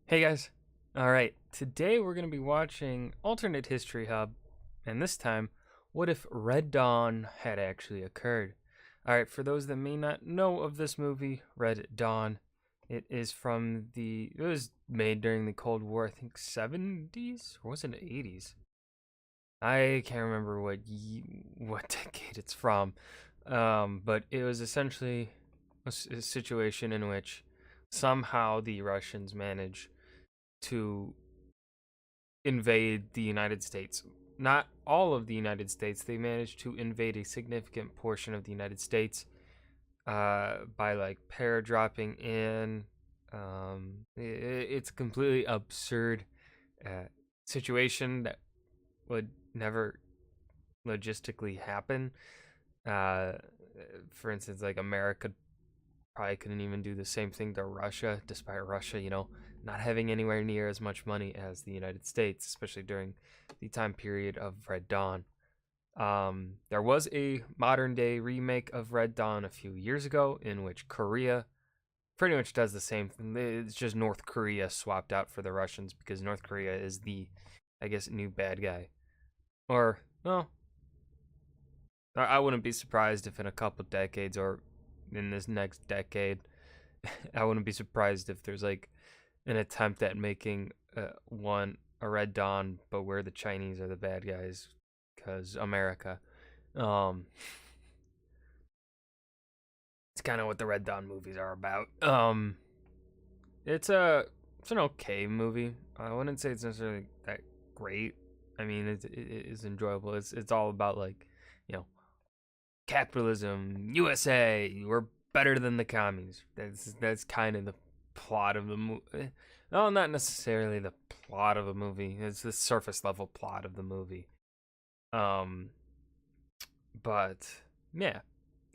Hey guys. Alright, today we're going to be watching Alternate History Hub, and this time, what if Red Dawn had actually occurred? Alright, for those that may not know of this movie, Red Dawn, it was made during the Cold War, I think 70s? Or was it 80s? I can't remember what decade it's from, but it was essentially a situation in which somehow the Russians managed to invade the United States. Not all of the United States. They managed to invade a significant portion of the United States by like paradropping in. It's a completely absurd uh, situation that would never logistically happen. Uh, for instance, like America probably couldn't even do the same thing to Russia, despite Russia, not having anywhere near as much money as the United States, especially during the time period of Red Dawn. There was a modern day remake of Red Dawn a few years ago in which Korea pretty much does the same thing. It's just North Korea swapped out for the Russians because North Korea is the, I guess, new bad guy. Or, well, I wouldn't be surprised if in a couple decades or in this next decade, I wouldn't be surprised if there's like an attempt at making a Red Dawn, but where the Chinese are the bad guys, because America. Um, it's kind of what the Red Dawn movies are about. It's an okay movie. I wouldn't say it's necessarily that great. I mean, it's enjoyable. It's all about like, you know, capitalism, USA. We're better than the commies. That's kind of the plot of the movie. No, not necessarily the plot of the movie. It's the surface level plot of the movie. Um, but yeah,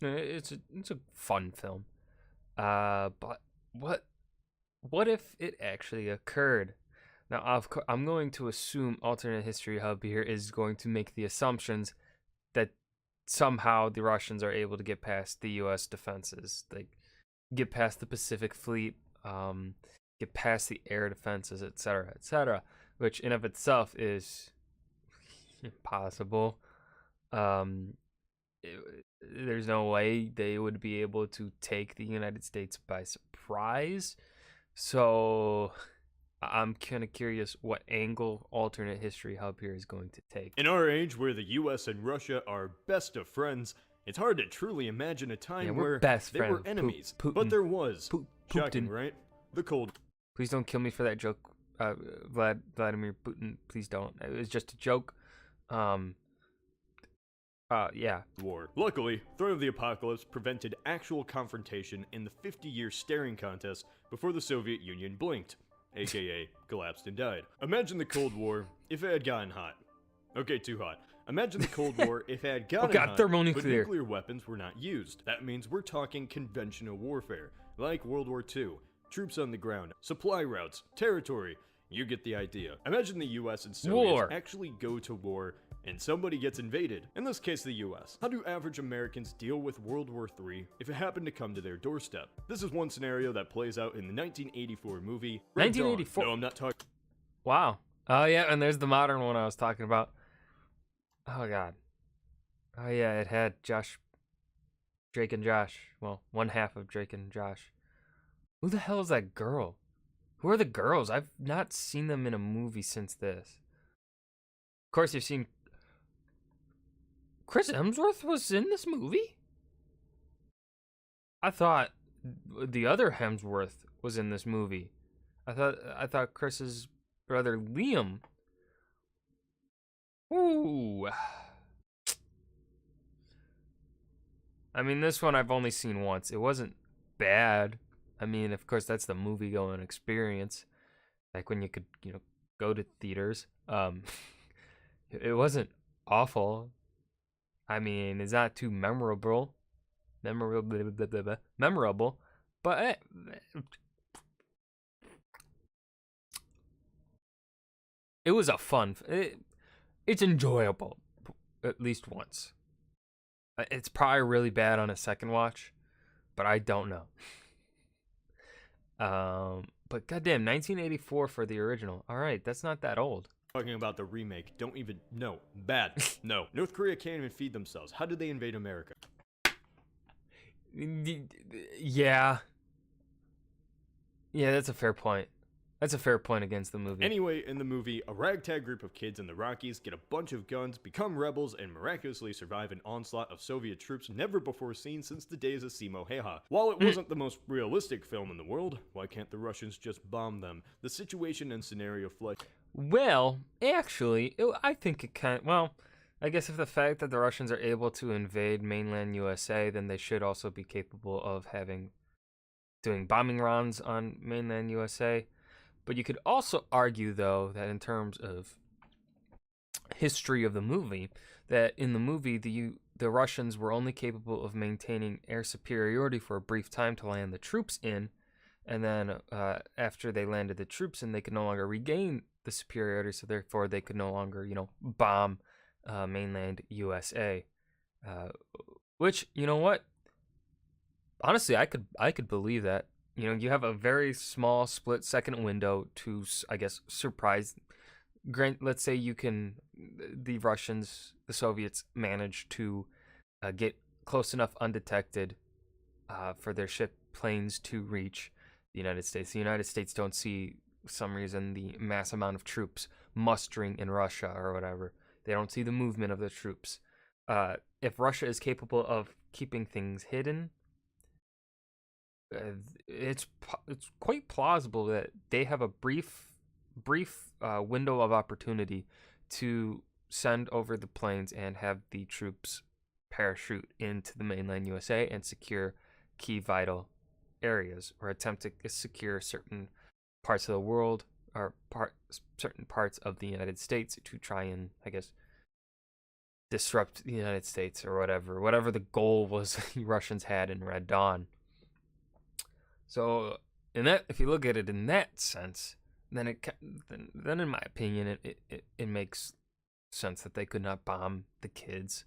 it's a fun film. But what what if it actually occurred? Now, I'm going to assume Alternate History Hub here is going to make the assumptions that somehow the Russians are able to get past the U.S. defenses, like get past the Pacific Fleet, get past the air defenses, etc., etc., which in of itself is impossible. Um, there's no way they would be able to take the United States by surprise. So I'm kind of curious what angle Alternate History Hub here is going to take. In our age where the US and Russia are best of friends, it's hard to truly imagine a Yeah, time we're where best they friends. were enemies. Putin. But there was. Shocking, Putin. right? The Cold Please don't kill me for that joke, Vladimir Putin. Please don't. It was just a joke. Um. Yeah. War. Luckily, Throne of the Apocalypse prevented actual confrontation in the 50-year staring contest before the Soviet Union blinked, aka collapsed and died. Imagine the Cold War if it had gotten hot. Okay, too hot. Imagine the Cold War if it had gotten hot, but thermonuclear. nuclear weapons were not used. That means we're talking conventional warfare, like World War II. Troops on the ground, supply routes, territory. You get the idea. Imagine the US and Soviets War. actually go to war and somebody gets invaded. In this case, the US. How do average Americans deal with World War III if it happened to come to their doorstep? This is one scenario that plays out in the 1984 movie Red Dawn. 1984. No, I'm not talking. Wow. Oh yeah, and there's the modern one I was talking about. Oh god. Oh yeah, it had Drake and Josh. Well, one half of Drake and Josh. Who the hell is that girl? Who are the girls? I've not seen them in a movie since this. Of course, you've seen Chris Hemsworth was in this movie? I thought the other Hemsworth was in this movie. I thought Chris's brother Liam. Ooh. I mean, this one I've only seen once. It wasn't bad. I mean, of course, that's the movie going experience. Like when you could, go to theaters. It wasn't awful. I mean, it's not too memorable, but it was a fun. It's enjoyable, at least once. It's probably really bad on a second watch, but I don't know. but goddamn, 1984 for the original. All right, that's not that old. Talking about the remake, don't even, no, bad, no. North Korea can't even feed themselves. How did they invade America? Yeah. Yeah, that's a fair point. That's a fair point against the movie. Anyway, in the movie, a ragtag group of kids in the Rockies get a bunch of guns, become rebels, and miraculously survive an onslaught of Soviet troops never before seen since the days of Simo Häyhä. While it wasn't the most realistic film in the world, why can't the Russians just bomb them? The situation and scenario flesh. Well, actually, I think it kind of, well, I guess if the fact that the Russians are able to invade mainland USA, then they should also be capable of doing bombing runs on mainland USA. But you could also argue, though, that in terms of history of the movie, that in the movie the Russians were only capable of maintaining air superiority for a brief time to land the troops in, and then after they landed the troops in, they could no longer regain the superiority, so therefore they could no longer, bomb mainland USA. Which, you know what? Honestly, I could believe that. You have a very small split-second window to, I guess, surprise. Let's say the Russians, the Soviets, manage to get close enough undetected for their ship planes to reach the United States. The United States don't see, for some reason, the mass amount of troops mustering in Russia or whatever. They don't see the movement of the troops. If Russia is capable of keeping things hidden, it's quite plausible that they have a brief window of opportunity to send over the planes and have the troops parachute into the mainland USA and secure key vital areas, or attempt to secure certain parts of the world, or certain parts of the United States, to try and, I guess, disrupt the United States or whatever the goal was the Russians had in Red Dawn. So, if you look at it in that sense, then in my opinion, it makes sense that they could not bomb the kids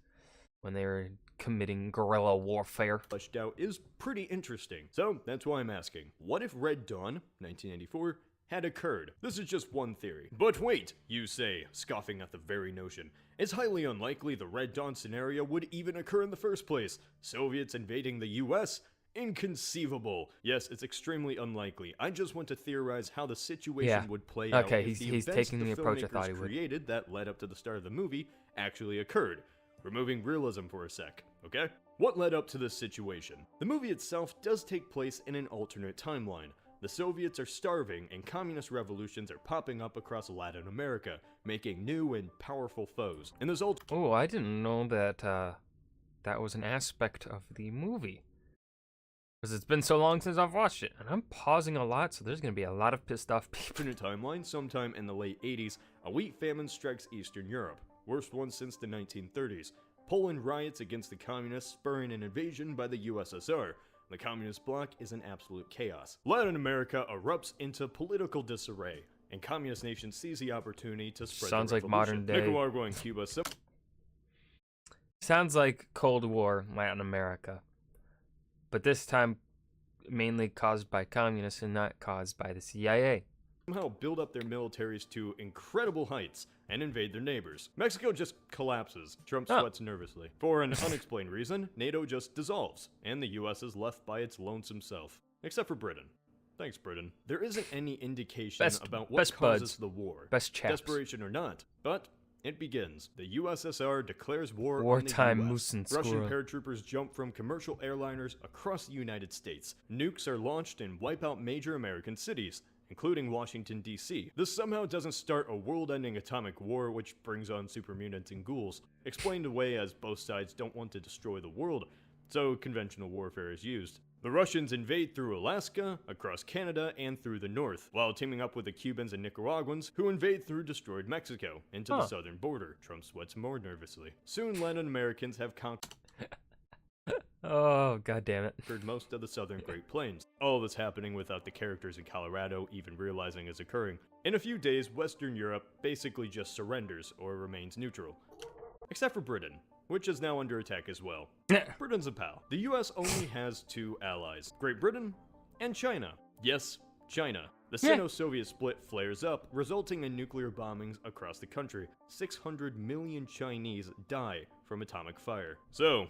when they were committing guerrilla warfare. Fleshed out is pretty interesting. So that's why I'm asking, what if Red Dawn, 1984, had occurred? This is just one theory. But wait, you say, scoffing at the very notion. It's highly unlikely the Red Dawn scenario would even occur in the first place. Soviets invading the US? Inconceivable. Yes, it's extremely unlikely. I just want to theorize how the situation would play out if the he's events taking the the approach I thought he filmmakers would. created that led up to the start of the movie actually occurred. Removing realism for a sec, okay? What led up to this situation? The movie itself does take place in an alternate timeline. The Soviets are starving, and communist revolutions are popping up across Latin America, making new and powerful foes. And there's Oh, I didn't know that that was an aspect of the movie. Because it's been so long since I've watched it, and I'm pausing a lot, so there's going to be a lot of pissed off people. alternate timeline, sometime in the late 80s, a wheat famine strikes Eastern Europe, worst one since the 1930s. Poland riots against the communists, spurring an invasion by the USSR. The communist bloc is in absolute chaos. Latin America erupts into political disarray, and communist nations seize the opportunity to spread Sounds the like revolution. modern day. Nicaragua and Cuba. Sounds like Cold War, Latin America. But this time, mainly caused by communists and not caused by the CIA. Somehow build up their militaries to incredible heights and invade their neighbors. Mexico just collapses. Trump sweats nervously. For an unexplained reason, NATO just dissolves, and the US is left by its lonesome self. Except for Britain. Thanks, Britain. There isn't any indication about what causes the war. Best chaps. Desperation or not, but it begins. The USSR declares war Wartime on the moose and US. Russian squirrel. paratroopers jump from commercial airliners across the United States. Nukes are launched and wipe out major American cities, including Washington, D.C. This somehow doesn't start a world-ending atomic war which brings on supermutants and ghouls, explained away as both sides don't want to destroy the world, so conventional warfare is used. The Russians invade through Alaska, across Canada, and through the north, while teaming up with the Cubans and Nicaraguans, who invade through destroyed Mexico, into the southern border. Trump sweats more nervously. Soon Latin Americans have conquered Oh, god damn it. most of the southern Great Plains. All this happening without the characters in Colorado even realizing it's occurring. In a few days, Western Europe basically just surrenders or remains neutral. Except for Britain, which is now under attack as well. Britain's a pal. The US only has two allies, Great Britain and China. Yes, China. The Yeah. Sino-Soviet split flares up, resulting in nuclear bombings across the country. 600 million Chinese die from atomic fire. So,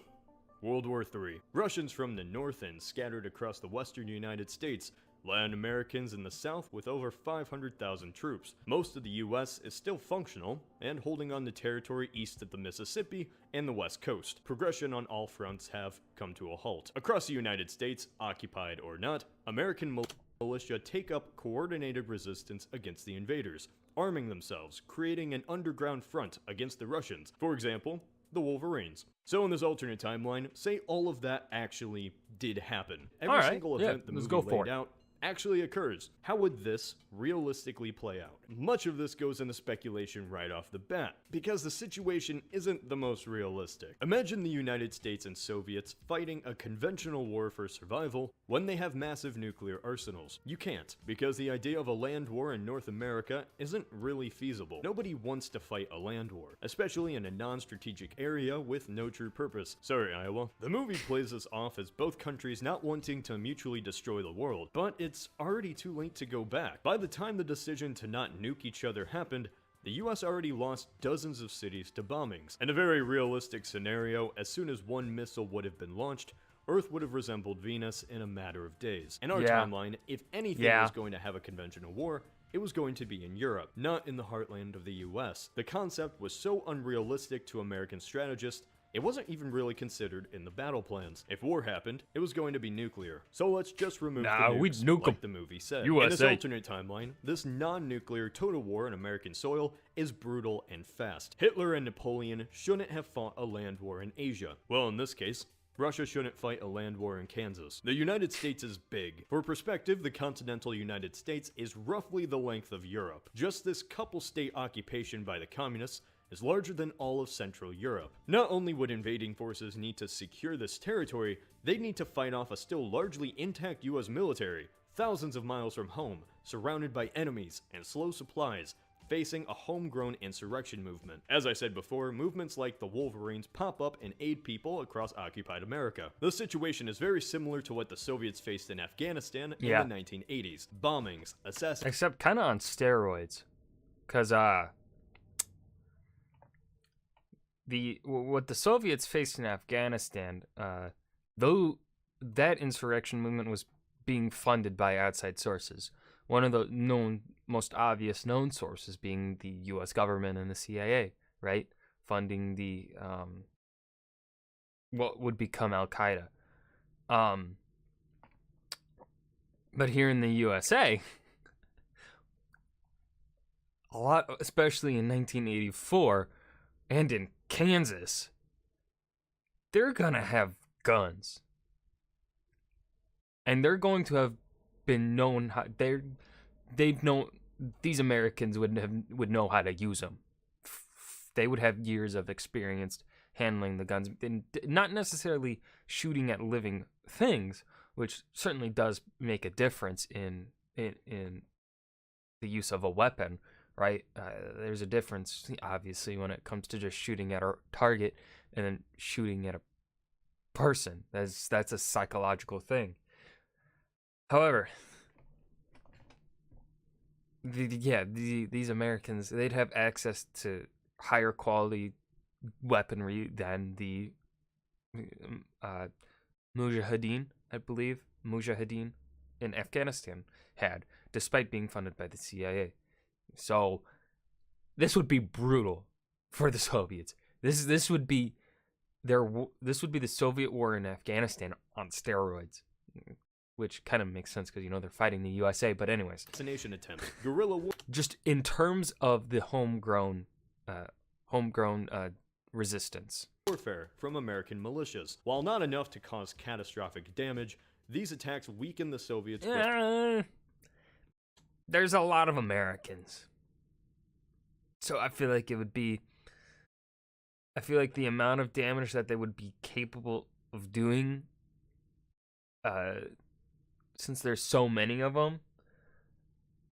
World War III. Russians from the north end scattered across the western United States, land Americans in the south with over 500,000 troops. Most of the US is still functional and holding on to territory east of the Mississippi and the west coast. Progression on all fronts have come to a halt. Across the United States, occupied or not, American militia take up coordinated resistance against the invaders, arming themselves, creating an underground front against the Russians. For example, the Wolverines. So in this alternate timeline, say all of that actually did happen. Every Alright, single yeah, event the let's movie go for laid it. out actually occurs. How would this realistically play out? Much of this goes into speculation right off the bat, because the situation isn't the most realistic. Imagine the United States and Soviets fighting a conventional war for survival when they have massive nuclear arsenals. You can't, because the idea of a land war in North America isn't really feasible. Nobody wants to fight a land war, especially in a non-strategic area with no true purpose. Sorry, Iowa. The movie plays this off as both countries not wanting to mutually destroy the world, but it's already too late to go back. By the time the decision to not nuke each other happened, the US already lost dozens of cities to bombings. In a very realistic scenario, as soon as one missile would have been launched, Earth would have resembled Venus in a matter of days. In our Yeah. timeline, if anything Yeah. was going to have a conventional war, it was going to be in Europe, not in the heartland of the US. The concept was so unrealistic to American strategists, it wasn't even really considered in the battle plans. If war happened, it was going to be nuclear. So let's just remove Nah, the we'd nukes, nuke 'em. like the movie said. USA. In this alternate timeline, this non-nuclear total war on American soil is brutal and fast. Hitler and Napoleon shouldn't have fought a land war in Asia. Well, in this case, Russia shouldn't fight a land war in Kansas. The United States is big. For perspective, the continental United States is roughly the length of Europe. Just this couple-state occupation by the communists is larger than all of Central Europe. Not only would invading forces need to secure this territory, they'd need to fight off a still largely intact US military, thousands of miles from home, surrounded by enemies and slow supplies, facing a homegrown insurrection movement. As I said before, movements like the Wolverines pop up and aid people across occupied America. The situation is very similar to what the Soviets faced in Afghanistan in Yeah. the 1980s. Bombings, assassinations, Except kind of on steroids. Because, what the Soviets faced in Afghanistan, though that insurrection movement was being funded by outside sources. One of the most obvious known sources being the U.S. government and the CIA, right? Funding the what would become Al Qaeda. But here in the USA, a lot, especially in 1984 and in Kansas, they're gonna have guns, and they're going to have been known how they've known these Americans would know how to use them. They would have years of experience handling the guns, and not necessarily shooting at living things, which certainly does make a difference in the use of a weapon, right? There's a difference, obviously, when it comes to just shooting at a target and then shooting at a person. That's a psychological thing. However, these Americans, they'd have access to higher quality weaponry than the Mujahideen in Afghanistan had, despite being funded by the CIA. So this would be brutal for the Soviets. This would be the Soviet war in Afghanistan on steroids, which kind of makes sense because they're fighting the USA. But anyways, assassination attempts, guerrilla war. just in terms of the homegrown resistance. Warfare from American militias. While not enough to cause catastrophic damage, these attacks weaken the Soviets. There's a lot of Americans, so I feel like the amount of damage that they would be capable of doing, since there's so many of them,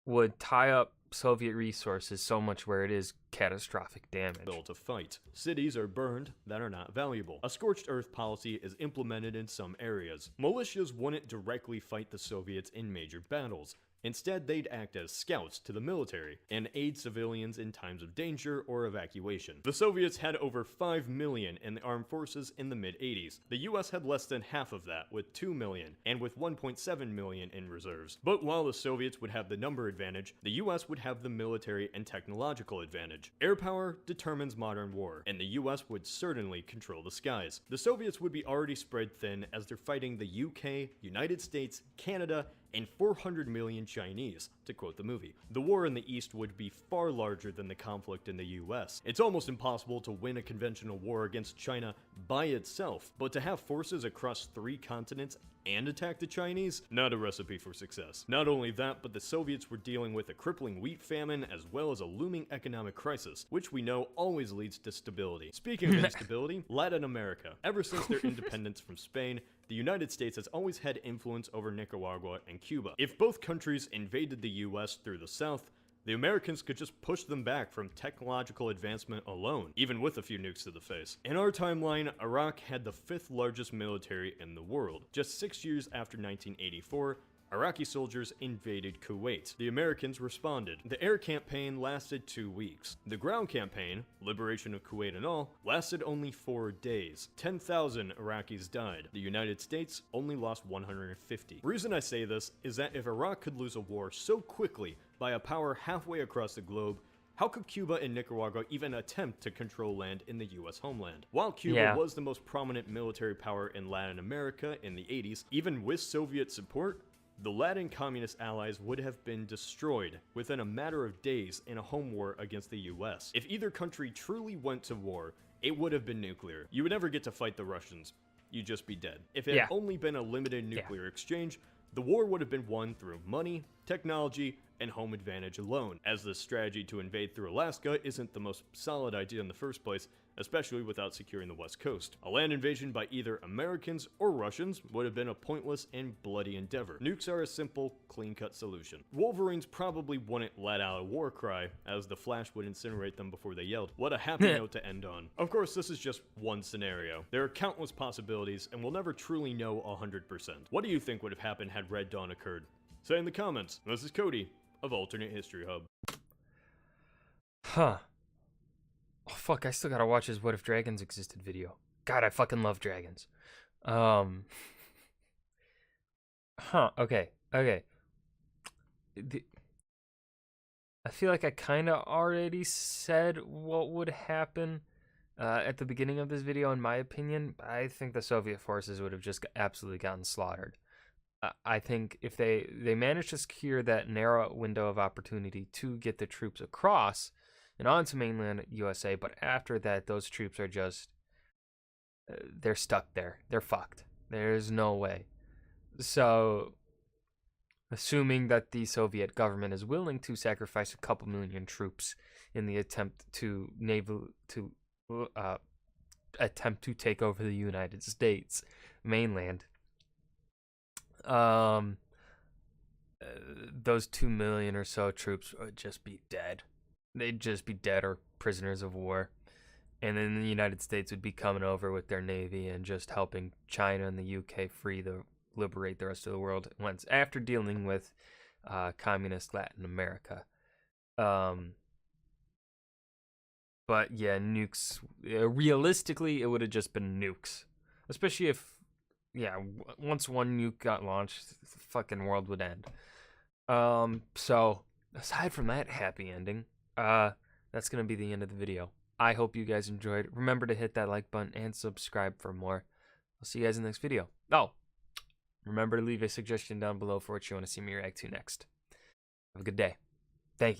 would tie up Soviet resources so much where it is catastrophic damage. To fight. Cities are burned that are not valuable. A scorched earth policy is implemented in some areas. Militias wouldn't directly fight the Soviets in major battles. Instead, they'd act as scouts to the military and aid civilians in times of danger or evacuation. The Soviets had over 5 million in the armed forces in the mid-80s. The US had less than half of that, with 2 million, and with 1.7 million in reserves. But while the Soviets would have the number advantage, the US would have the military and technological advantage. Air power determines modern war, and the US would certainly control the skies. The Soviets would be already spread thin as they're fighting the UK, United States, Canada, and 400 million Chinese, to quote the movie. The war in the East would be far larger than the conflict in the US. It's almost impossible to win a conventional war against China by itself, but to have forces across 3 continents and attack the Chinese? Not a recipe for success. Not only that, but the Soviets were dealing with a crippling wheat famine as well as a looming economic crisis, which we know always leads to stability. Speaking of instability, Latin America. Ever since their independence from Spain, the United States has always had influence over Nicaragua and Cuba. If both countries invaded the US through the south, the Americans could just push them back from technological advancement alone, even with a few nukes to the face. In our timeline, Iraq had the 5th largest military in the world. Just 6 years after 1984, Iraqi soldiers invaded Kuwait. The Americans responded. The air campaign lasted 2 weeks. The ground campaign, liberation of Kuwait and all, lasted only 4 days. 10,000 Iraqis died. The United States only lost 150. The reason I say this is that if Iraq could lose a war so quickly by a power halfway across the globe, how could Cuba and Nicaragua even attempt to control land in the US homeland? While Cuba was the most prominent military power in Latin America in the 80s, even with Soviet support, the Latin communist allies would have been destroyed within a matter of days in a home war against the US. If either country truly went to war, it would have been nuclear. You would never get to fight the Russians. You'd just be dead. If it had only been a limited nuclear exchange, the war would have been won through money, technology, and home advantage alone, as the strategy to invade through Alaska isn't the most solid idea in the first place, especially without securing the West Coast. A land invasion by either Americans or Russians would have been a pointless and bloody endeavor. Nukes are a simple, clean-cut solution. Wolverines probably wouldn't let out a war cry, as the Flash would incinerate them before they yelled. What a happy note to end on. Of course, this is just one scenario. There are countless possibilities, and we'll never truly know 100%. What do you think would have happened had Red Dawn occurred? Say in the comments. This is Cody of Alternate History Hub. Huh. Oh, fuck, I still gotta watch his What If Dragons Existed video. God, I fucking love dragons. Okay. I feel like I kind of already said what would happen at the beginning of this video, in my opinion. I think the Soviet forces would have just absolutely gotten slaughtered. I think if they managed to secure that narrow window of opportunity to get the troops across and onto mainland USA, but after that, those troops are just, they're stuck there. They're fucked. There's no way. So, assuming that the Soviet government is willing to sacrifice a couple million troops in the attempt to attempt to take over the United States mainland, those 2 million or so troops would just be dead. They'd just be dead or prisoners of war. And then the United States would be coming over with their navy and just helping China and the UK liberate the rest of the world once after dealing with communist Latin America. But yeah, nukes. Realistically, it would have just been nukes. Especially if, once one nuke got launched, the fucking world would end. So, aside from that happy ending, that's going to be the end of the video. I hope you guys enjoyed. Remember to hit that like button and subscribe for more. I'll see you guys in the next video. Oh, remember to leave a suggestion down below for what you want to see me react to next. Have a good day. Thank you.